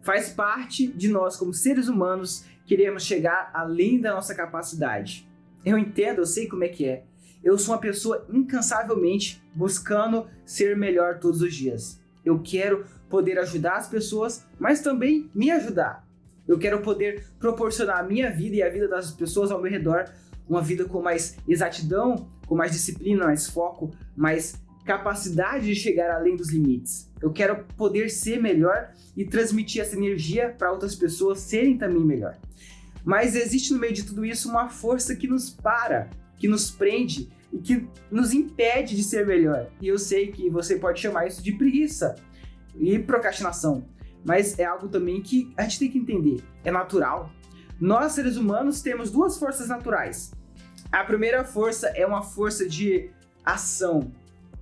Faz parte de nós, como seres humanos, queremos chegar além da nossa capacidade. Eu entendo, eu sei como é que é. Eu sou uma pessoa incansavelmente buscando ser melhor todos os dias. Eu quero poder ajudar as pessoas, mas também me ajudar. Eu quero poder proporcionar a minha vida e a vida das pessoas ao meu redor uma vida com mais exatidão, com mais disciplina, mais foco, mais capacidade de chegar além dos limites. Eu quero poder ser melhor e transmitir essa energia para outras pessoas serem também melhor. Mas existe no meio de tudo isso uma força que nos para, que nos prende e que nos impede de ser melhor. E eu sei que você pode chamar isso de preguiça e procrastinação, mas é algo também que a gente tem que entender. É natural. Nós, seres humanos, temos duas forças naturais. A primeira força é uma força de ação,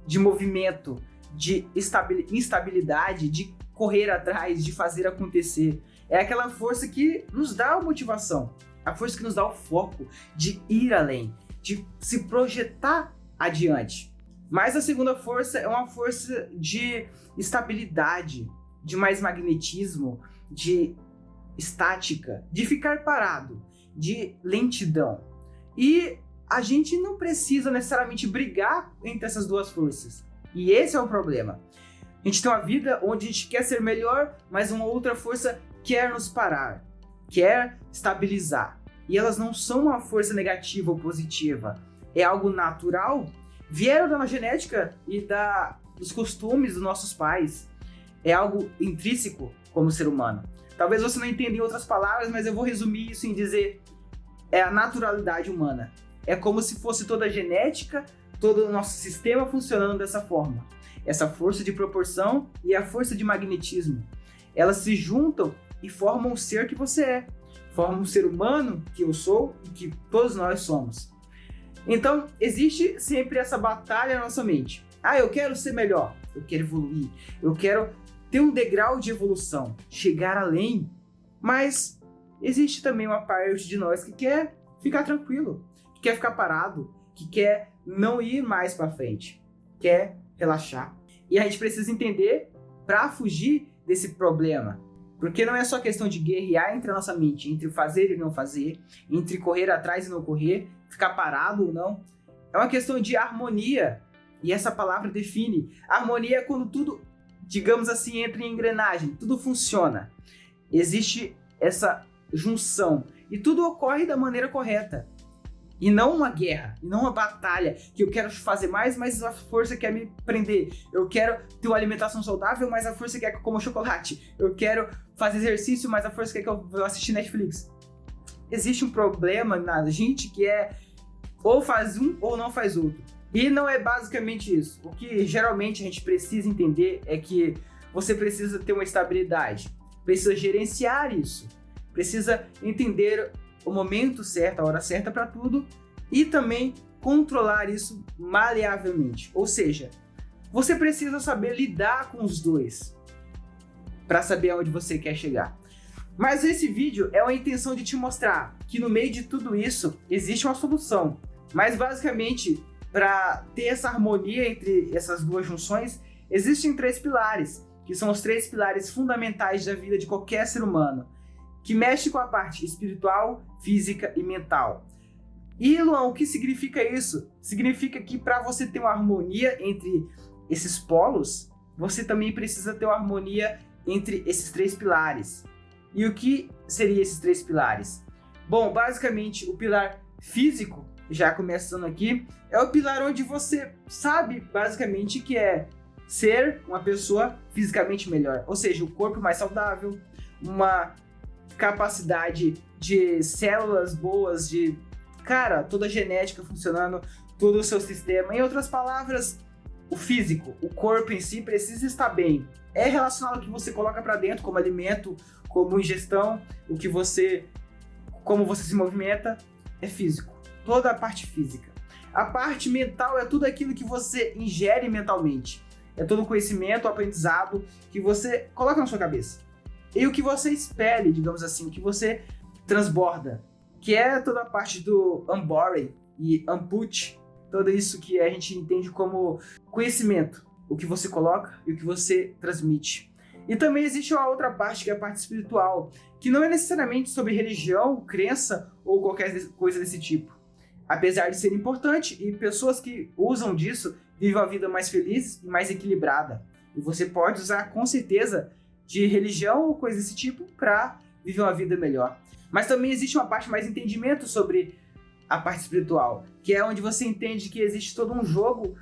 de movimento, de instabilidade, de correr atrás, de fazer acontecer. É aquela força que nos dá a motivação, a força que nos dá o foco de ir além, de se projetar adiante. Mas a segunda força é uma força de estabilidade, de mais magnetismo, de estática, de ficar parado, de lentidão. E a gente não precisa necessariamente brigar entre essas duas forças. E esse é o problema. A gente tem uma vida onde a gente quer ser melhor, mas uma outra força quer nos parar, quer estabilizar. E elas não são uma força negativa ou positiva. É algo natural, vieram da genética e dos costumes dos nossos pais. É algo intrínseco como ser humano. Talvez você não entenda em outras palavras, mas eu vou resumir isso em dizer: é a naturalidade humana. É como se fosse toda a genética, todo o nosso sistema funcionando dessa forma. Essa força de proporção e a força de magnetismo. Elas se juntam e formam o ser que você é. Formam um ser humano que eu sou e que todos nós somos. Então, existe sempre essa batalha na nossa mente. Eu quero ser melhor, eu quero evoluir, eu quero ter um degrau de evolução, chegar além. Mas existe também uma parte de nós que quer ficar tranquilo, que quer ficar parado, que quer não ir mais para frente, quer relaxar. E a gente precisa entender para fugir desse problema. Porque não é só questão de guerrear entre a nossa mente, entre fazer e não fazer, entre correr atrás e não correr, ficar parado ou não. É uma questão de harmonia. E essa palavra define. Harmonia é quando tudo, digamos assim, entra em engrenagem, tudo funciona. Existe essa junção e tudo ocorre da maneira correta. E não uma guerra, e não uma batalha, que eu quero fazer mais, mas a força quer me prender. Eu quero ter uma alimentação saudável, mas a força quer que eu coma chocolate. Eu quero fazer exercício, mas a força quer que eu assista Netflix. Existe um problema na gente que é ou faz um ou não faz outro. E não é basicamente isso. O que geralmente a gente precisa entender é que você precisa ter uma estabilidade, precisa gerenciar isso, precisa entender o momento certo, a hora certa para tudo e também controlar isso maleavelmente. Ou seja, você precisa saber lidar com os dois para saber aonde você quer chegar. Mas esse vídeo é uma intenção de te mostrar que no meio de tudo isso existe uma solução. Mas basicamente, para ter essa harmonia entre essas duas junções, existem 3 pilares, que são os 3 pilares fundamentais da vida de qualquer ser humano, que mexe com a parte espiritual, física e mental. E, Luan, o que significa isso? Significa que para você ter uma harmonia entre esses polos, você também precisa ter uma harmonia entre esses 3 pilares. E o que seriam esses 3 pilares? Bom, basicamente, o pilar físico, já começando aqui, é o pilar onde você sabe, basicamente, que é ser uma pessoa fisicamente melhor. Ou seja, o corpo mais saudável, uma capacidade de células boas, de, toda a genética funcionando, todo o seu sistema. Em outras palavras, o físico, o corpo em si precisa estar bem. É relacionado ao que você coloca para dentro, como alimento, como ingestão, como você se movimenta, é físico. Toda a parte física. A parte mental é tudo aquilo que você ingere mentalmente. É todo o conhecimento, o aprendizado que você coloca na sua cabeça. E o que você expele, digamos assim, o que você transborda, que é toda a parte do embody e input, tudo isso que a gente entende como conhecimento, o que você coloca e o que você transmite. E também existe uma outra parte, que é a parte espiritual, que não é necessariamente sobre religião, crença ou qualquer coisa desse tipo. Apesar de ser importante, e pessoas que usam disso vivem uma vida mais feliz e mais equilibrada. E você pode usar, com certeza, de religião ou coisa desse tipo para viver uma vida melhor. Mas também existe uma parte mais de entendimento sobre a parte espiritual, que é onde você entende que existe todo um jogo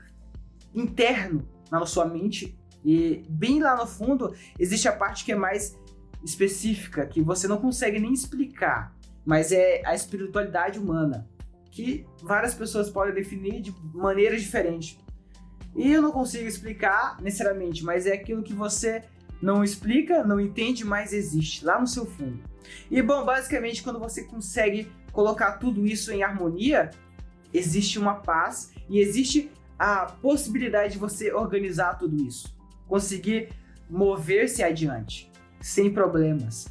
interno na sua mente. E bem lá no fundo, existe a parte que é mais específica, que você não consegue nem explicar, mas é a espiritualidade humana, que várias pessoas podem definir de maneiras diferentes. E eu não consigo explicar necessariamente, mas é aquilo que você não explica, não entende, mas existe lá no seu fundo. E bom, basicamente, quando você consegue colocar tudo isso em harmonia, existe uma paz e existe a possibilidade de você organizar tudo isso. Conseguir mover-se adiante, sem problemas.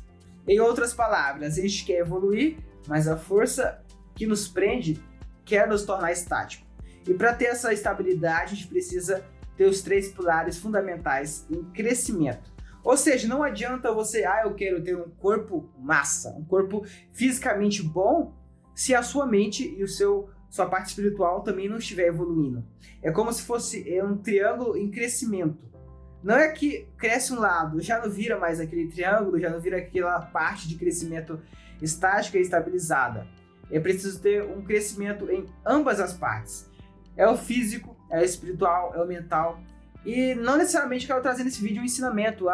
Em outras palavras, a gente quer evoluir, mas a força que nos prende quer nos tornar estático. E para ter essa estabilidade, a gente precisa ter os 3 pilares fundamentais em crescimento. Ou seja, não adianta você, eu quero ter um corpo massa, um corpo fisicamente bom, se a sua mente e sua parte espiritual também não estiver evoluindo. É como se fosse um triângulo em crescimento. Não é que cresce um lado, já não vira mais aquele triângulo, já não vira aquela parte de crescimento estática e estabilizada. É preciso ter um crescimento em ambas as partes. É o físico, é o espiritual, é o mental. E não necessariamente quero trazer nesse vídeo um ensinamento.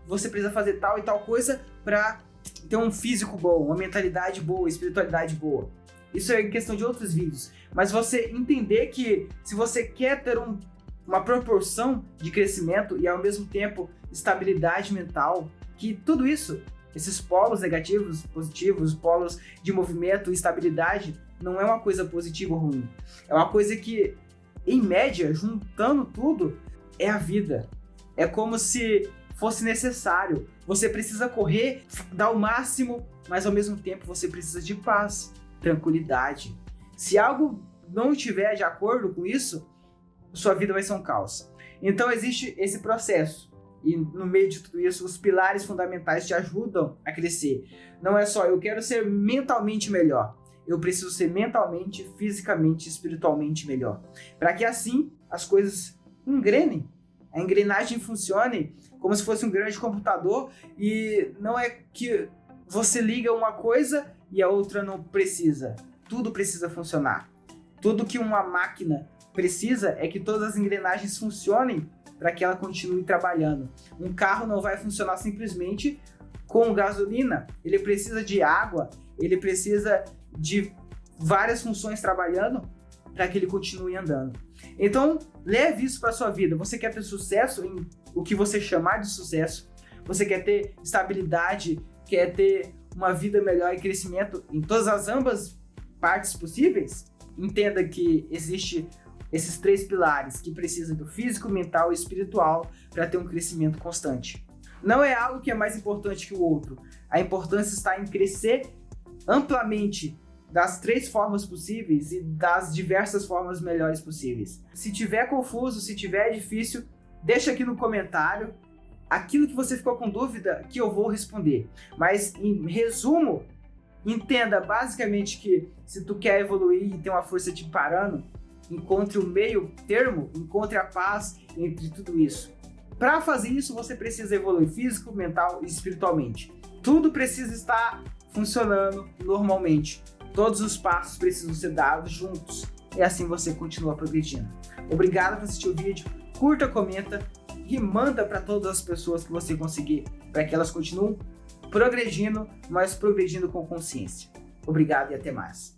Você precisa fazer tal e tal coisa para ter um físico bom, uma mentalidade boa, espiritualidade boa. Isso é questão de outros vídeos. Mas você entender que se você quer ter uma proporção de crescimento e ao mesmo tempo estabilidade mental, que tudo isso, esses polos negativos, positivos, polos de movimento e estabilidade, não é uma coisa positiva ou ruim. É uma coisa que, em média, juntando tudo, é a vida. É como se fosse necessário. Você precisa correr, dar o máximo, mas ao mesmo tempo você precisa de paz, tranquilidade. Se algo não estiver de acordo com isso, sua vida vai ser um caos. Então existe esse processo. E no meio de tudo isso, os pilares fundamentais te ajudam a crescer. Não é só eu quero ser mentalmente melhor. Eu preciso ser mentalmente, fisicamente, espiritualmente melhor. Para que assim as coisas engrenem. A engrenagem funcione como se fosse um grande computador e não é que você liga uma coisa e a outra não precisa. Tudo precisa funcionar. Tudo que uma máquina precisa é que todas as engrenagens funcionem para que ela continue trabalhando. Um carro não vai funcionar simplesmente com gasolina. Ele precisa de água, ele precisa de várias funções trabalhando para que ele continue andando. Então, leve isso para sua vida. Você quer ter sucesso em o que você chamar de sucesso? Você quer ter estabilidade? Quer ter uma vida melhor e crescimento em todas as ambas partes possíveis? Entenda que existe esses 3 pilares que precisam do físico, mental e espiritual para ter um crescimento constante. Não é algo que é mais importante que o outro. A importância está em crescer amplamente das 3 formas possíveis e das diversas formas melhores possíveis. Se tiver confuso, se tiver difícil, deixa aqui no comentário aquilo que você ficou com dúvida que eu vou responder. Mas em resumo, entenda basicamente que se tu quer evoluir e ter uma força te parando, encontre o meio termo, encontre a paz entre tudo isso. Para fazer isso, você precisa evoluir físico, mental e espiritualmente. Tudo precisa estar funcionando normalmente. Todos os passos precisam ser dados juntos. E assim você continua progredindo. Obrigado por assistir o vídeo. Curta, comenta e manda para todas as pessoas que você conseguir, para que elas continuem progredindo, mas progredindo com consciência. Obrigado e até mais.